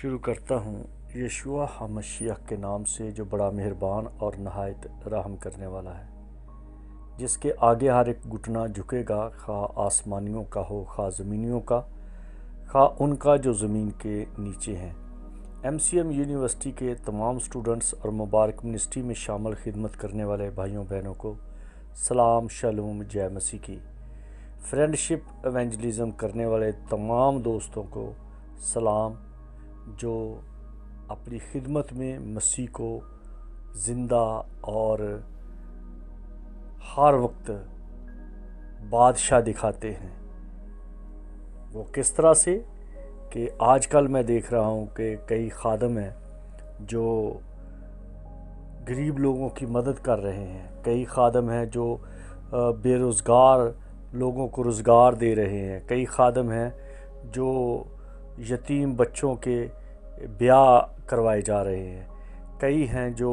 شروع کرتا ہوں یشوع ہمشیح کے نام سے جو بڑا مہربان اور نہایت رحم کرنے والا ہے، جس کے آگے ہر ایک گھٹنا جھکے گا، خواہ آسمانیوں کا ہو خواہ زمینیوں کا، خواہ ان کا جو زمین کے نیچے ہیں۔ MCM یونیورسٹی کے تمام سٹوڈنٹس اور مبارک منسٹری میں شامل خدمت کرنے والے بھائیوں بہنوں کو سلام، شالوم، جے مسیح کی۔ فرینڈشپ ایونجلزم کرنے والے تمام دوستوں کو سلام، جو اپنی خدمت میں مسیح کو زندہ اور ہر وقت بادشاہ دکھاتے ہیں۔ وہ کس طرح سے کہ آج کل میں دیکھ رہا ہوں کہ کئی خادم ہیں جو غریب لوگوں کی مدد کر رہے ہیں، کئی خادم ہیں جو بے روزگار لوگوں کو روزگار دے رہے ہیں، کئی خادم ہیں جو یتیم بچوں کے بیاہ کروائے جا رہے ہیں، کئی ہیں جو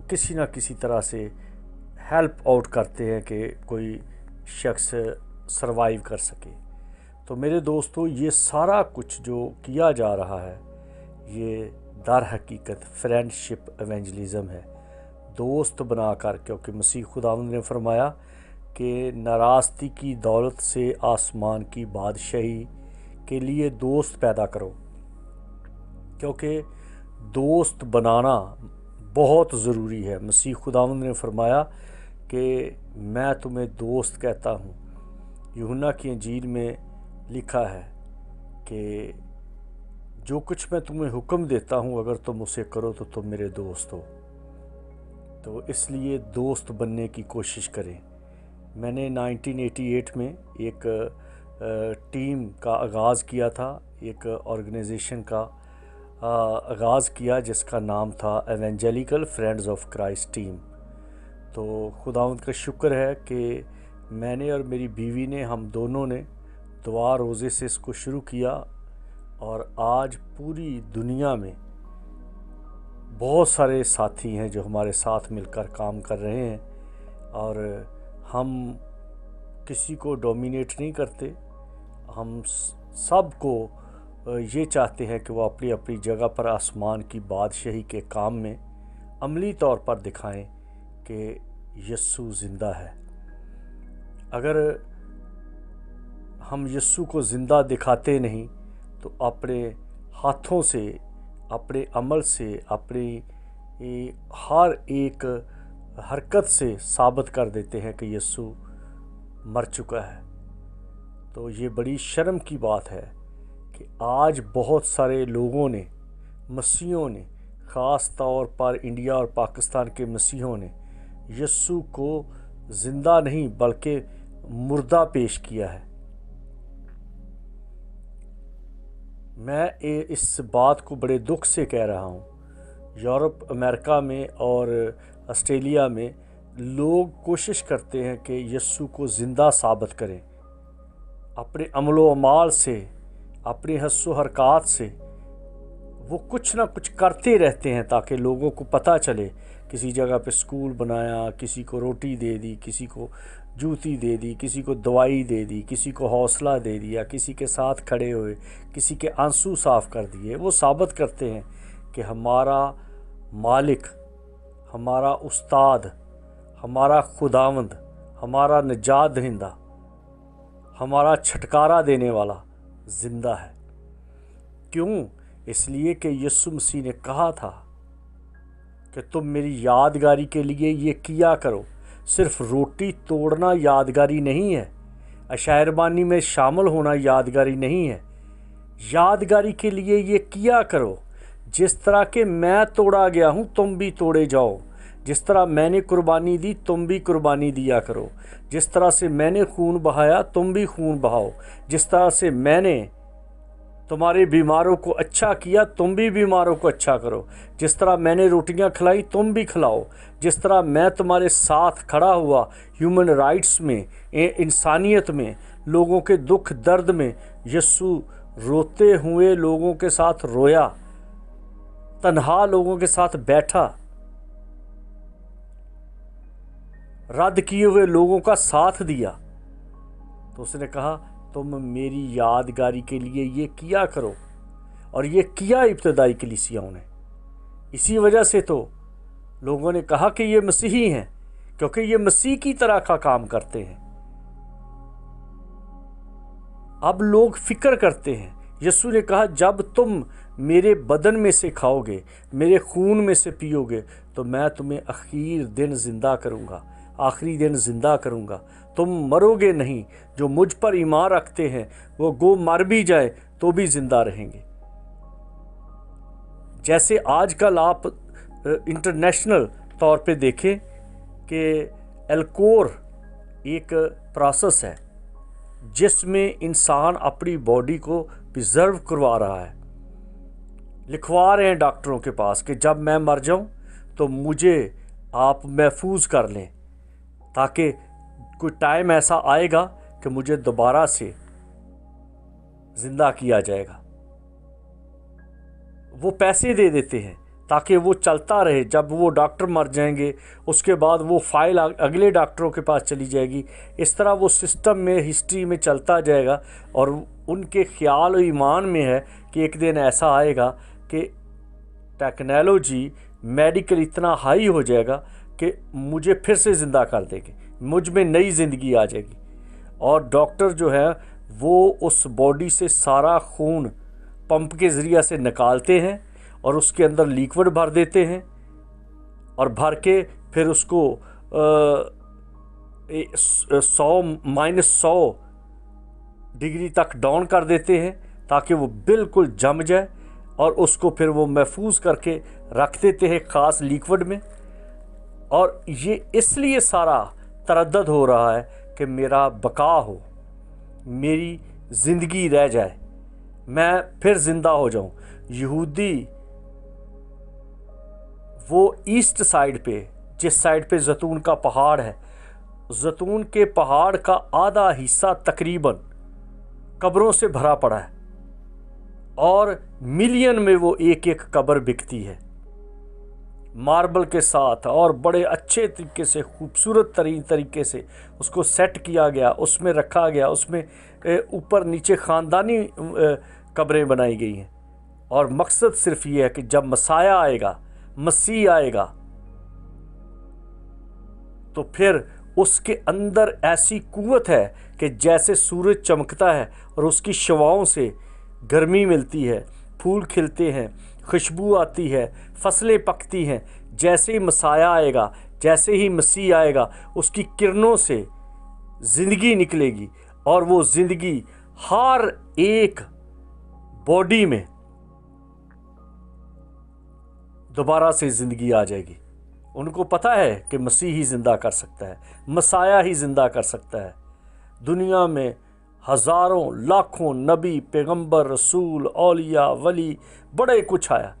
کسی نہ کسی طرح سے ہیلپ آؤٹ کرتے ہیں کہ کوئی شخص سروائیو کر سکے۔ تو میرے دوستو، یہ سارا کچھ جو کیا جا رہا ہے یہ در حقیقت فرینڈشپ ایونجلزم ہے، دوست بنا کر، کیونکہ مسیح خداوند نے فرمایا کہ ناراستی کی دولت سے آسمان کی بادشاہی کے لیے دوست پیدا کرو، کیونکہ دوست بنانا بہت ضروری ہے۔ مسیح خداوند نے فرمایا کہ میں تمہیں دوست کہتا ہوں۔ یوحنا کی انجیل میں لکھا ہے کہ جو کچھ میں تمہیں حکم دیتا ہوں اگر تم اسے کرو تو تم میرے دوست ہو۔ تو اس لیے دوست بننے کی کوشش کریں۔ میں نے 1988 میں ایک ٹیم کا آغاز کیا تھا، ایک آرگنائزیشن کا آغاز کیا جس کا نام تھا ایونجیلیکل فرینڈز آف کرائسٹ ٹیم۔ تو خداوند کا شکر ہے کہ میں نے اور میری بیوی نے، ہم دونوں نے دعا روزے سے اس کو شروع کیا، اور آج پوری دنیا میں بہت سارے ساتھی ہیں جو ہمارے ساتھ مل کر کام کر رہے ہیں، اور ہم کسی کو ڈومینیٹ نہیں کرتے، ہم سب کو یہ چاہتے ہیں کہ وہ اپنی اپنی جگہ پر آسمان کی بادشاہی کے کام میں عملی طور پر دکھائیں کہ یسوع زندہ ہے۔ اگر ہم یسوع کو زندہ دکھاتے نہیں تو اپنے ہاتھوں سے، اپنے عمل سے، اپنی ہر ایک حرکت سے ثابت کر دیتے ہیں کہ یسوع مر چکا ہے۔ تو یہ بڑی شرم کی بات ہے کہ آج بہت سارے لوگوں نے، مسیحوں نے، خاص طور پر انڈیا اور پاکستان کے مسیحوں نے یسوع کو زندہ نہیں بلکہ مردہ پیش کیا ہے۔ میں اس بات کو بڑے دکھ سے کہہ رہا ہوں۔ یورپ، امریکہ میں اور آسٹریلیا میں لوگ کوشش کرتے ہیں کہ یسوع کو زندہ ثابت کریں، اپنے عمل و اعمال سے، اپنی حس و حرکات سے وہ کچھ نہ کچھ کرتے رہتے ہیں تاکہ لوگوں کو پتہ چلے۔ کسی جگہ پہ سکول بنایا، کسی کو روٹی دے دی، کسی کو جوتی دے دی، کسی کو دوائی دے دی، کسی کو حوصلہ دے دیا، کسی کے ساتھ کھڑے ہوئے، کسی کے آنسو صاف کر دیے۔ وہ ثابت کرتے ہیں کہ ہمارا مالک، ہمارا استاد، ہمارا خداوند، ہمارا نجات دہندہ، ہمارا چھٹکارا دینے والا زندہ ہے۔ کیوں؟ اس لیے کہ یسوع مسیح نے کہا تھا کہ تم میری یادگاری کے لیے یہ کیا کرو۔ صرف روٹی توڑنا یادگاری نہیں ہے، عشائر بانی میں شامل ہونا یادگاری نہیں ہے۔ یادگاری کے لیے یہ کیا کرو، جس طرح کہ میں توڑا گیا ہوں تم بھی توڑے جاؤ، جس طرح میں نے قربانی دی تم بھی قربانی دیا کرو، جس طرح سے میں نے خون بہایا تم بھی خون بہاؤ، جس طرح سے میں نے تمہارے بیماروں کو اچھا کیا تم بھی بیماروں کو اچھا کرو، جس طرح میں نے روٹیاں کھلائی تم بھی کھلاؤ، جس طرح میں تمہارے ساتھ کھڑا ہوا ہیومن رائٹس میں، انسانیت میں، لوگوں کے دکھ درد میں۔ یسوع روتے ہوئے لوگوں کے ساتھ رویا، تنہا لوگوں کے ساتھ بیٹھا، رد کیے ہوئے لوگوں کا ساتھ دیا۔ تو اس نے کہا تم میری یادگاری کے لیے یہ کیا کرو۔ اور یہ کیا ابتدائی کلیسیاؤں نے. اسی وجہ سے تو لوگوں نے کہا کہ یہ مسیحی ہیں، کیونکہ یہ مسیح کی طرح کا کام کرتے ہیں. اب لوگ فکر کرتے ہیں. یسوع نے کہا جب تم میرے بدن میں سے کھاؤ گے، میرے خون میں سے پیو گے، تو میں تمہیں آخری دن زندہ کروں گا. تم مرو گے نہیں. جو مجھ پر ایمان رکھتے ہیں وہ گو مر بھی جائے تو بھی زندہ رہیں گے. جیسے آج کل آپ انٹرنیشنل طور پہ دیکھیں کہ ایلکور ایک پروسیس ہے جس میں انسان اپنی باڈی کو پریزرو کروا رہا ہے. لکھوا رہے ہیں ڈاکٹروں کے پاس کہ جب میں مر جاؤں تو مجھے آپ محفوظ کر لیں، تاکہ کوئی ٹائم ایسا آئے گا کہ مجھے دوبارہ سے زندہ کیا جائے گا. وہ پیسے دے دیتے ہیں تاکہ وہ چلتا رہے. جب وہ ڈاکٹر مر جائیں گے اس کے بعد وہ فائل اگلے ڈاکٹروں کے پاس چلی جائے گی. اس طرح وہ سسٹم میں ہسٹری میں چلتا جائے گا. اور ان کے خیال و ایمان میں ہے کہ ایک دن ایسا آئے گا کہ ٹیکنالوجی میڈیکل اتنا ہائی ہو جائے گا کہ مجھے پھر سے زندہ کر دے گی، مجھ میں نئی زندگی آ جائے گی. اور ڈاکٹر جو ہے وہ اس باڈی سے سارا خون پمپ کے ذریعہ سے نکالتے ہیں اور اس کے اندر لیکوڈ بھر دیتے ہیں، اور بھر کے پھر اس کو 100 ڈگری تک ڈاؤن کر دیتے ہیں تاکہ وہ بالکل جم جائے، اور اس کو پھر وہ محفوظ کر کے رکھ دیتے ہیں خاص لیکوڈ میں. اور یہ اس لیے سارا تردد ہو رہا ہے کہ میرا بقا ہو، میری زندگی رہ جائے، میں پھر زندہ ہو جاؤں. یہودی وہ ایسٹ سائڈ پہ، جس سائڈ پہ زیتون کا پہاڑ ہے، زیتون کے پہاڑ کا آدھا حصہ تقریباً قبروں سے بھرا پڑا ہے، اور ملین میں وہ ایک ایک قبر بکتی ہے ماربل کے ساتھ، اور بڑے اچھے طریقے سے، خوبصورت ترین طریقے سے اس کو سیٹ کیا گیا، اس میں رکھا گیا، اس میں اوپر نیچے خاندانی قبریں بنائی گئی ہیں. اور مقصد صرف یہ ہے کہ جب مسیح آئے گا، مسیح آئے گا، تو پھر اس کے اندر ایسی قوت ہے کہ جیسے سورج چمکتا ہے اور اس کی شعاؤں سے گرمی ملتی ہے، پھول کھلتے ہیں، خوشبو آتی ہے، فصلیں پکتی ہیں. جیسے ہی مسیح آئے گا، جیسے ہی مسیح آئے گا، اس کی کرنوں سے زندگی نکلے گی، اور وہ زندگی ہر ایک باڈی میں دوبارہ سے زندگی آ جائے گی. ان کو پتہ ہے کہ مسیح ہی زندہ کر سکتا ہے، مسیح ہی زندہ کر سکتا ہے. دنیا میں ہزاروں لاکھوں نبی، پیغمبر، رسول، اولیاء، ولی، بڑے کچھ آیا،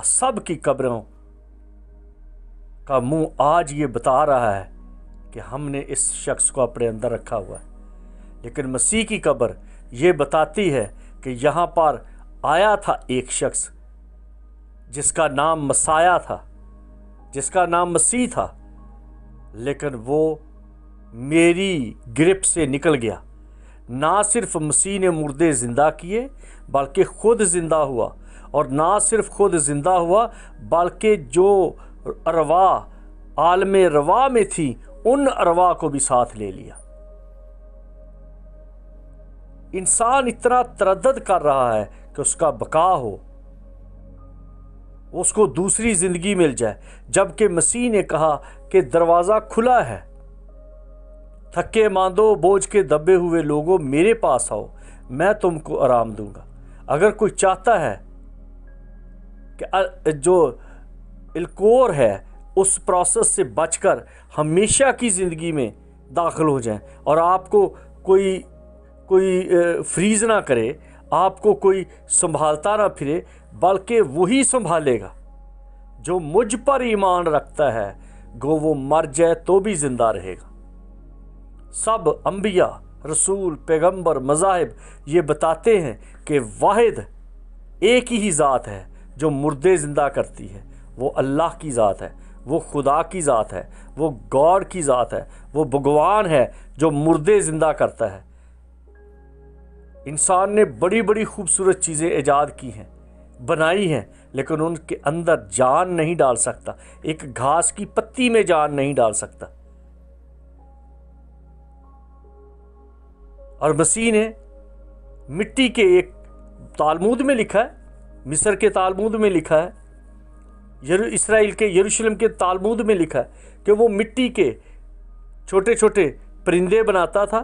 سب کی قبروں کا منہ آج یہ بتا رہا ہے کہ ہم نے اس شخص کو اپنے اندر رکھا ہوا ہے. لیکن مسیح کی قبر یہ بتاتی ہے کہ یہاں پر آیا تھا ایک شخص جس کا نام مسیح تھا، جس کا نام مسیح تھا، لیکن وہ میری گرپ سے نکل گیا. نہ صرف مسیح نے مردے زندہ کیے بلکہ خود زندہ ہوا، اور نہ صرف خود زندہ ہوا بلکہ جو ارواح عالم رواح میں تھی ان ارواح کو بھی ساتھ لے لیا. انسان اتنا تردد کر رہا ہے کہ اس کا بقا ہو، اس کو دوسری زندگی مل جائے، جبکہ مسیح نے کہا کہ دروازہ کھلا ہے. تھکے ماندو بوجھ کے دبے ہوئے لوگوں میرے پاس آؤ، میں تم کو آرام دوں گا. اگر کوئی چاہتا ہے کہ جو الکور ہے اس پروسیس سے بچ کر ہمیشہ کی زندگی میں داخل ہو جائیں، اور آپ کو کوئی فریز نہ کرے، آپ کو کوئی سنبھالتا نہ پھرے، بلکہ وہی سنبھالے گا جو مجھ پر ایمان رکھتا ہے، گو وہ مر جائے تو بھی زندہ رہے گا. سب انبیاء، رسول، پیغمبر، مذاہب یہ بتاتے ہیں کہ واحد ایک ہی ذات ہے جو مردے زندہ کرتی ہے. وہ اللہ کی ذات ہے، وہ خدا کی ذات ہے، وہ گاڈ کی ذات ہے، وہ بھگوان ہے جو مردے زندہ کرتا ہے. انسان نے بڑی بڑی خوبصورت چیزیں ایجاد کی ہیں، بنائی ہیں لیکن ان کے اندر جان نہیں ڈال سکتا، ایک گھاس کی پتی میں جان نہیں ڈال سکتا۔ اور مسیح نے مٹی کے ایک تالمود میں لکھا ہے، مصر کے تالمود میں لکھا ہے، اسرائیل کے یروشلم کے تالمود میں لکھا ہے کہ وہ مٹی کے چھوٹے چھوٹے پرندے بناتا تھا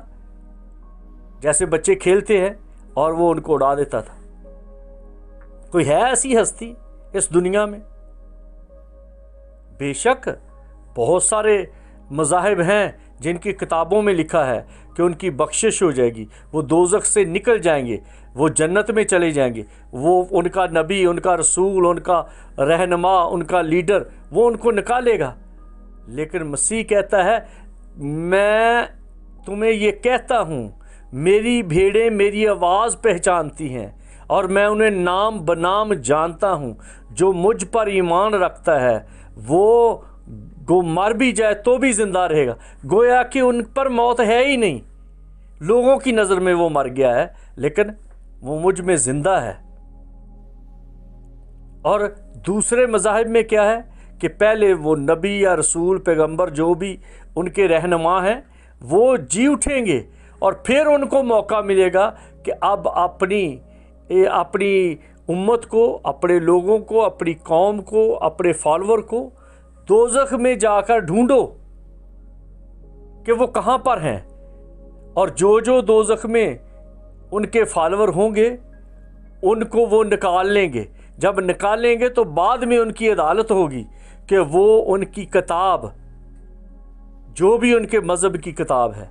جیسے بچے کھیلتے ہیں، اور وہ ان کو اڑا دیتا تھا۔ کوئی ہے ایسی ہستی اس دنیا میں؟ بے شک بہت سارے مذاہب ہیں جن کی کتابوں میں لکھا ہے کہ ان کی بخشش ہو جائے گی، وہ دوزخ سے نکل جائیں گے، وہ جنت میں چلے جائیں گے، وہ ان کا نبی، ان کا رسول، ان کا رہنما، ان کا لیڈر وہ ان کو نکالے گا۔ لیکن مسیح کہتا ہے میں تمہیں یہ کہتا ہوں، میری بھیڑیں میری آواز پہچانتی ہیں اور میں انہیں نام بنام جانتا ہوں۔ جو مجھ پر ایمان رکھتا ہے وہ گو مر بھی جائے تو بھی زندہ رہے گا۔ گویا کہ ان پر موت ہے ہی نہیں، لوگوں کی نظر میں وہ مر گیا ہے لیکن وہ مجھ میں زندہ ہے۔ اور دوسرے مذاہب میں کیا ہے کہ پہلے وہ نبی یا رسول پیغمبر جو بھی ان کے رہنما ہیں وہ جی اٹھیں گے، اور پھر ان کو موقع ملے گا کہ اب اپنی امت کو، اپنے لوگوں کو، اپنی قوم کو، اپنے فالوور کو دوزخ میں جا کر ڈھونڈو کہ وہ کہاں پر ہیں، اور جو دوزخ میں ان کے فالوور ہوں گے ان کو وہ نکال لیں گے۔ جب نکالیں گے تو بعد میں ان کی عدالت ہوگی کہ وہ ان کی کتاب، جو بھی ان کے مذہب کی کتاب ہے،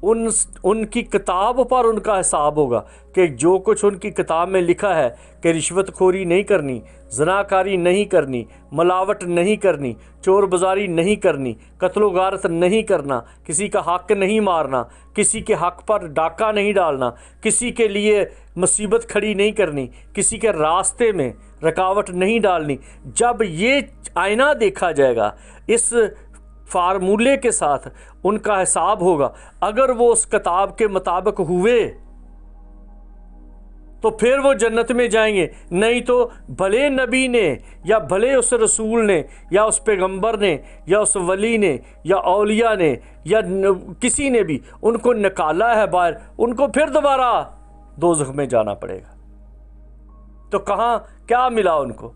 ان کی کتاب پر ان کا حساب ہوگا کہ جو کچھ ان کی کتاب میں لکھا ہے کہ رشوت خوری نہیں کرنی، زناکاری نہیں کرنی، ملاوٹ نہیں کرنی، چور بازاری نہیں کرنی، قتل و غارت نہیں کرنا، کسی کا حق نہیں مارنا، کسی کے حق پر ڈاکہ نہیں ڈالنا، کسی کے لیے مصیبت کھڑی نہیں کرنی، کسی کے راستے میں رکاوٹ نہیں ڈالنی۔ جب یہ آئینہ دیکھا جائے گا، اس فارمولے کے ساتھ ان کا حساب ہوگا، اگر وہ اس کتاب کے مطابق ہوئے تو پھر وہ جنت میں جائیں گے، نہیں تو بھلے نبی نے یا بھلے اس رسول نے یا اس پیغمبر نے یا اس ولی نے یا اولیاء نے یا کسی نے بھی ان کو نکالا ہے باہر، ان کو پھر دوبارہ دوزخ میں جانا پڑے گا۔ تو کہاں کیا ملا ان کو؟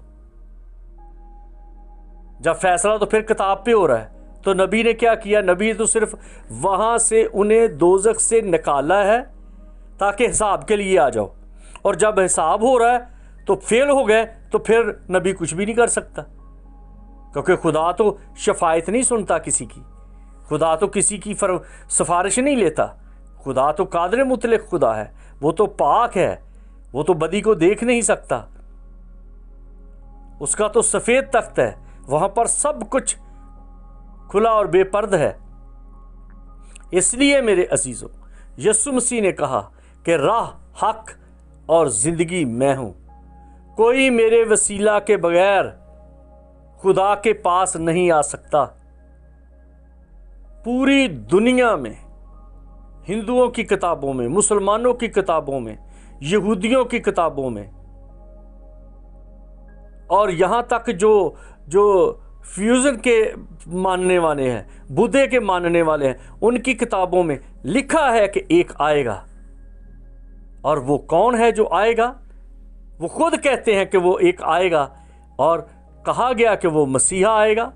جب فیصلہ تو پھر کتاب پہ ہو رہا ہے، تو نبی نے کیا کیا؟ نبی تو صرف وہاں سے انہیں دوزخ سے نکالا ہے تاکہ حساب کے لیے آ جاؤ، اور جب حساب ہو رہا ہے تو فیل ہو گئے تو پھر نبی کچھ بھی نہیں کر سکتا، کیونکہ خدا تو شفاعت نہیں سنتا کسی کی، خدا تو کسی کی سفارش نہیں لیتا، خدا تو قادر مطلق خدا ہے، وہ تو پاک ہے، وہ تو بدی کو دیکھ نہیں سکتا، اس کا تو سفید تخت ہے، وہاں پر سب کچھ کھلا اور بے پرد ہے۔ اس لیے میرے عزیزوں، یسوع مسیح نے کہا کہ راہ، حق اور زندگی میں ہوں، کوئی میرے وسیلہ کے بغیر خدا کے پاس نہیں آ سکتا۔ پوری دنیا میں، ہندوؤں کی کتابوں میں، مسلمانوں کی کتابوں میں، یہودیوں کی کتابوں میں، اور یہاں تک جو فیوزن کے ماننے والے ہیں، بدھے کے ماننے والے ہیں، ان کی کتابوں میں لکھا ہے کہ ایک آئے گا، اور وہ کون ہے جو آئے گا؟ وہ خود کہتے ہیں کہ وہ ایک آئے گا، اور کہا گیا کہ وہ مسیحا آئے گا،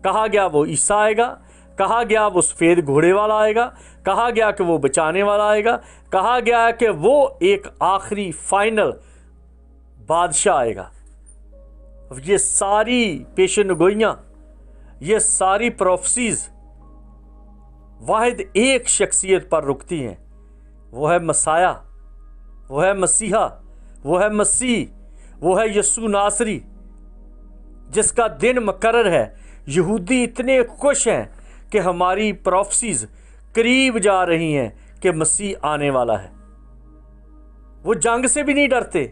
کہا گیا وہ عیسیٰ آئے گا، کہا گیا وہ سفید گھوڑے والا آئے گا، کہا گیا کہ وہ بچانے والا آئے گا، کہا گیا کہ وہ ایک آخری فائنل بادشاہ آئے گا۔ یہ ساری پیشن گوئیاں، یہ ساری پروفیسیز واحد ایک شخصیت پر رکتی ہیں، وہ ہے مسیح، وہ ہے مسیحا، وہ ہے مسیح، وہ ہے یسوع ناصری، جس کا دن مقرر ہے۔ یہودی اتنے خوش ہیں کہ ہماری پروفیسیز قریب جا رہی ہیں کہ مسیح آنے والا ہے۔ وہ جنگ سے بھی نہیں ڈرتے،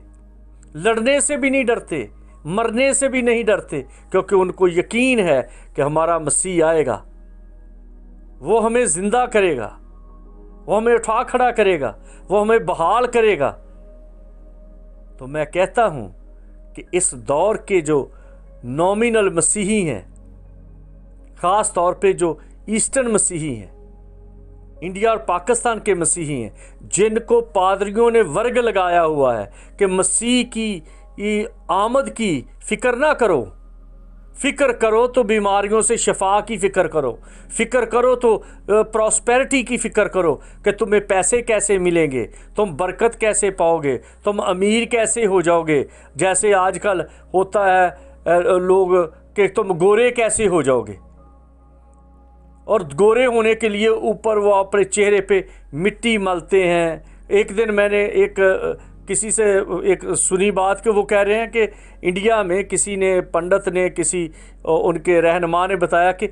لڑنے سے بھی نہیں ڈرتے، مرنے سے بھی نہیں ڈرتے، کیونکہ ان کو یقین ہے کہ ہمارا مسیح آئے گا، وہ ہمیں زندہ کرے گا، وہ ہمیں اٹھا کھڑا کرے گا، وہ ہمیں بحال کرے گا۔ تو میں کہتا ہوں کہ اس دور کے جو نومینل مسیحی ہیں، خاص طور پہ جو ایسٹرن مسیحی ہیں، انڈیا اور پاکستان کے مسیحی ہیں، جن کو پادریوں نے ورگ لگایا ہوا ہے کہ مسیح کی آمد کی فکر نہ کرو، فکر کرو تو بیماریوں سے شفا کی فکر کرو، فکر کرو تو پراسپیرٹی کی فکر کرو کہ تمہیں پیسے کیسے ملیں گے، تم برکت کیسے پاؤ گے، تم امیر کیسے ہو جاؤ گے، جیسے آج کل ہوتا ہے لوگ کہ تم گورے کیسے ہو جاؤ گے، اور گورے ہونے کے لیے اوپر وہ اپنے چہرے پہ مٹی ملتے ہیں۔ ایک دن میں نے کسی سے ایک سنی بات کہ وہ کہہ رہے ہیں کہ انڈیا میں کسی نے پنڈت نے کسی ان کے رہنما نے بتایا کہ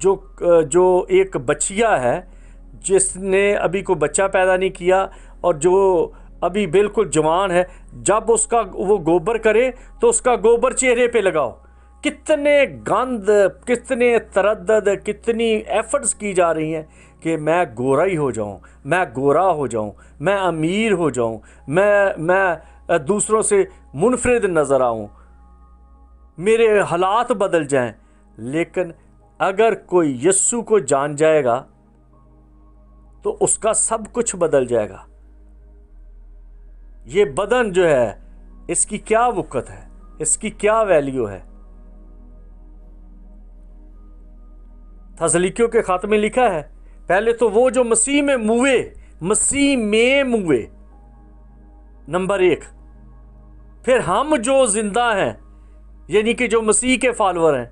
جو ایک بچیا ہے جس نے ابھی کوئی بچہ پیدا نہیں کیا اور جو ابھی بالکل جوان ہے، جب اس کا وہ گوبر کرے تو اس کا گوبر چہرے پہ لگاؤ۔ کتنے گند، کتنے تردد، کتنی ایفرٹس کی جا رہی ہیں کہ میں گورا ہی ہو جاؤں، میں گورا ہو جاؤں، میں امیر ہو جاؤں، میں دوسروں سے منفرد نظر آؤں، میرے حالات بدل جائیں۔ لیکن اگر کوئی یسوع کو جان جائے گا تو اس کا سب کچھ بدل جائے گا۔ یہ بدن جو ہے اس کی کیا وقت ہے، اس کی کیا ویلیو ہے؟ تسلونیکیوں کے خط میں لکھا ہے پہلے تو وہ جو مسیح میں موئے نمبر 1، پھر ہم جو زندہ ہیں یعنی کہ جو مسیح کے فالوور ہیں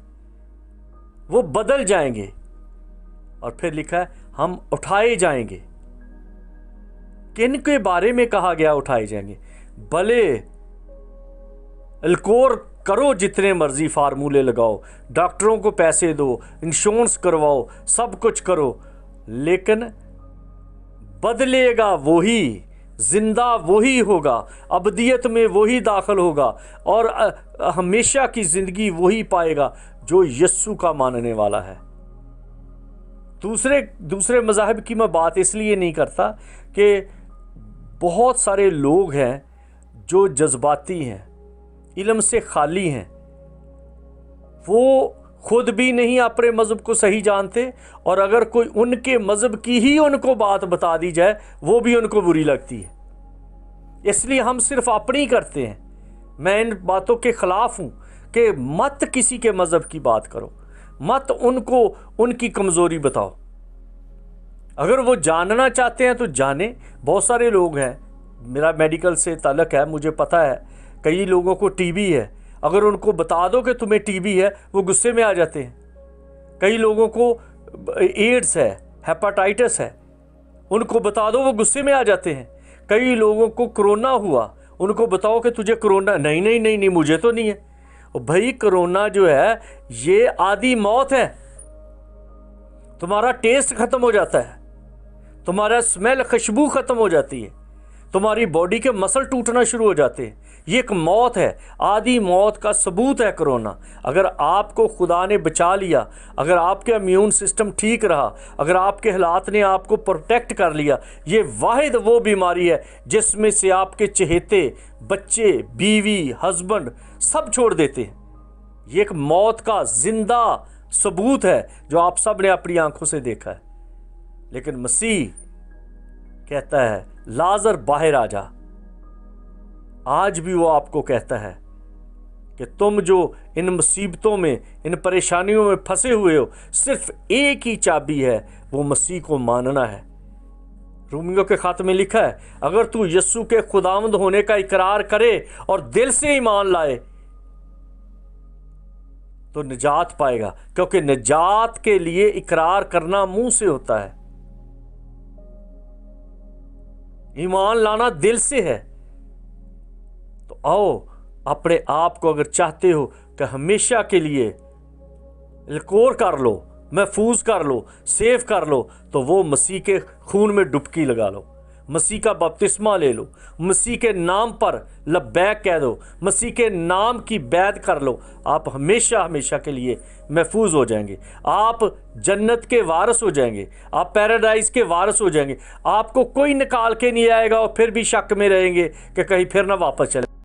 وہ بدل جائیں گے، اور پھر لکھا ہے ہم اٹھائے جائیں گے۔ کن کے بارے میں کہا گیا اٹھائے جائیں گے؟ بھلے الکور کرو، جتنے مرضی فارمولے لگاؤ، ڈاکٹروں کو پیسے دو، انشورنس کرواؤ، سب کچھ کرو، لیکن بدلے گا وہی، زندہ وہی ہوگا، ابدیت میں وہی داخل ہوگا، اور ہمیشہ کی زندگی وہی پائے گا جو یسوع کا ماننے والا ہے۔ دوسرے مذاہب کی میں بات اس لیے نہیں کرتا کہ بہت سارے لوگ ہیں جو جذباتی ہیں، علم سے خالی ہیں، وہ خود بھی نہیں اپنے مذہب کو صحیح جانتے، اور اگر کوئی ان کے مذہب کی ہی ان کو بات بتا دی جائے وہ بھی ان کو بری لگتی ہے۔ اس لیے ہم صرف اپنی کرتے ہیں۔ میں ان باتوں کے خلاف ہوں کہ مت کسی کے مذہب کی بات کرو، مت ان کو ان کی کمزوری بتاؤ۔ اگر وہ جاننا چاہتے ہیں تو جانیں۔ بہت سارے لوگ ہیں، میرا میڈیکل سے تعلق ہے، مجھے پتہ ہے کئی لوگوں کو ٹی بی ہے، اگر ان کو بتا دو کہ تمہیں ٹی بی ہے وہ غصے میں آ جاتے ہیں۔ کئی لوگوں کو ایڈز ہے، ہیپاٹائٹس ہے، ان کو بتا دو وہ غصے میں آ جاتے ہیں۔ کئی لوگوں کو کرونا ہوا، ان کو بتاؤ کہ تجھے کرونا، نہیں مجھے تو نہیں ہے۔ بھائی کرونا جو ہے یہ آدھی موت ہے، تمہارا ٹیسٹ ختم ہو جاتا ہے، تمہارا اسمیل، خوشبو ختم ہو جاتی ہے، تمہاری باڈی کے مسل ٹوٹنا شروع ہو جاتے ہیں۔ یہ ایک موت ہے، آدھی موت کا ثبوت ہے کرونا۔ اگر آپ کو خدا نے بچا لیا، اگر آپ کے امیون سسٹم ٹھیک رہا، اگر آپ کے حالات نے آپ کو پروٹیکٹ کر لیا، یہ واحد وہ بیماری ہے جس میں سے آپ کے چہیتے، بچے، بیوی، ہسبینڈ سب چھوڑ دیتے ہیں۔ یہ ایک موت کا زندہ ثبوت ہے جو آپ سب نے اپنی آنکھوں سے دیکھا ہے۔ لیکن مسیح کہتا ہے لازر باہر آ جا۔ آج بھی وہ آپ کو کہتا ہے کہ تم جو ان مصیبتوں میں، ان پریشانیوں میں پھنسے ہوئے ہو، صرف ایک ہی چابی ہے، وہ مسیح کو ماننا ہے۔ رومیوں کے خط میں لکھا ہے اگر تو یسوع کے خداوند ہونے کا اقرار کرے اور دل سے ایمان لائے تو نجات پائے گا، کیونکہ نجات کے لیے اقرار کرنا منہ سے ہوتا ہے، ایمان لانا دل سے ہے۔ تو آؤ اپنے آپ کو اگر چاہتے ہو کہ ہمیشہ کے لیے الکور کر لو، محفوظ کر لو، سیو کر لو، تو وہ مسیح کے خون میں ڈبکی لگا لو، مسیح کا بپتسمہ لے لو، مسیح کے نام پر لبیک کہہ دو، مسیح کے نام کی بیعت کر لو، آپ ہمیشہ کے لیے محفوظ ہو جائیں گے، آپ جنت کے وارث ہو جائیں گے، آپ پیراڈائز کے وارث ہو جائیں گے، آپ کو کوئی نکال کے نہیں آئے گا اور پھر بھی شک میں رہیں گے کہ کہیں پھر نہ واپس چلے۔